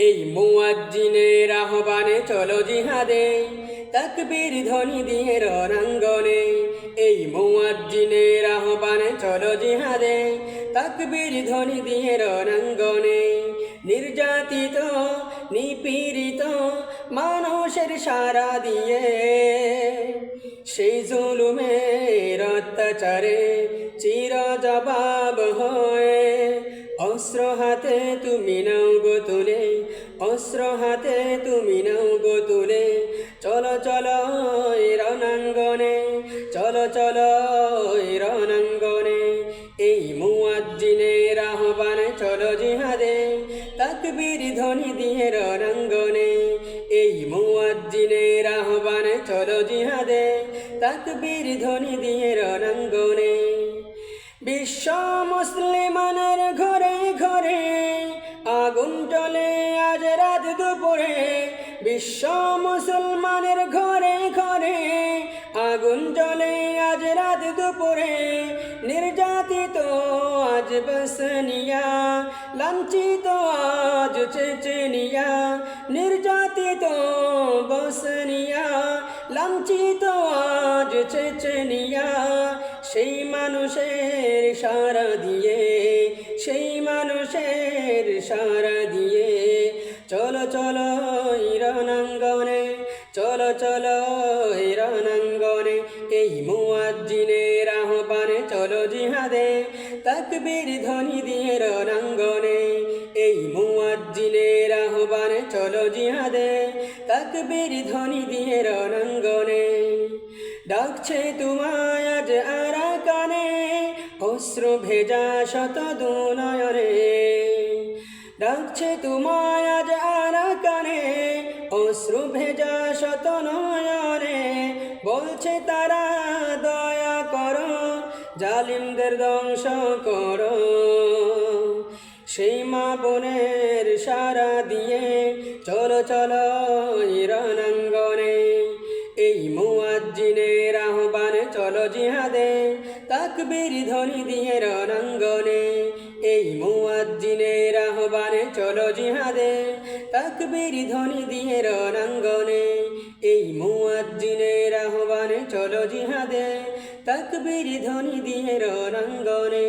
এই মুয়াজ্জিনের আহ্বানে চলো জিহাদে, তাকবীর ধ্বনি দিয়ে রণাঙ্গনে। এই মুয়াজ্জিনের আহ্বানে চলো জিহাদে, তাকবীর ধ্বনি দিয়ে রণাঙ্গনে। নির্যাতিত নিপীড়িত মানুষের সারা দিয়ে, সেই জুলুমের অত্যাচারে চির জবাব হয়ে, অস্ত্র হাতে তুমি নাও গো তুলে, অস্ত্র হাতে তুমি নাও গো তুলে। চলো চলো রণাঙ্গনে, চলো চলো রণাঙ্গনে। এই মুয়াজ্জিনের আহ্বানে চলো জিহাদে, তাকবীর ধ্বনি দিয়ে রণাঙ্গনে। এই মুয়াজ্জিনের আহ্বানে চলো জিহাদে, তাকবীর ধ্বনি দিয়ে রণাঙ্গনে। বিশ্ব মুসলিমানের ঘরে ঘরে আগুন জ্বলে আজ রাত দুপুরে। বিশ্ব মুসলমানের ঘরে ঘরে আগুন জ্বলে আজ রাত দুপুরে। নির্যাতিত আজ বসনিয়া, লাঞ্ছিত আজ চেচনিয়া। নির্যাতিত বসনিয়া, লাঞ্ছিত আজ চেচনিয়া। সেই মানুষের সারা দিয়ে, সেই মানুষের সারা দিয়ে চলো চলো রণাঙ্গনে, চলো চলো রণাঙ্গনে। এই মুয়াজ্জিনের আহ্বানে চলো জিহাদে, তাকবীর ধ্বনি দিয়ে রণাঙ্গনে। এই মুয়াজ্জিনের আহ্বানে চলো জিহাদে, তাকবীর ধ্বনি দিয়ে রণাঙ্গনে। ডাকছে তোমায় আজ আরাকানে, অশ্রু ভেজা শত দুনয়নে। ডাকছে তোমায় আজ আরাকানে, অশ্রু ভেজা শত নয়নে। বলছে তারা দয়া করো, জালিমদের ধ্বংস করো। সেই মা বোনের সারা দিয়ে চলো চলো রণাঙ্গনে। এই মুয়াজ্জিনের আহ্বানে চলো জিহাদে, তাকবীর ধ্বনি দিয়ে রণাঙ্গনে। এই মুয়াজ্জিনের আহ্বানে চলো জিহাদে, তাকবীর ধ্বনি দিয়ে রণাঙ্গনে। এই মুয়াজ্জিনের আহ্বানে চলো জিহাদে, তাকবীর ধ্বনি দিয়ে রণাঙ্গনে।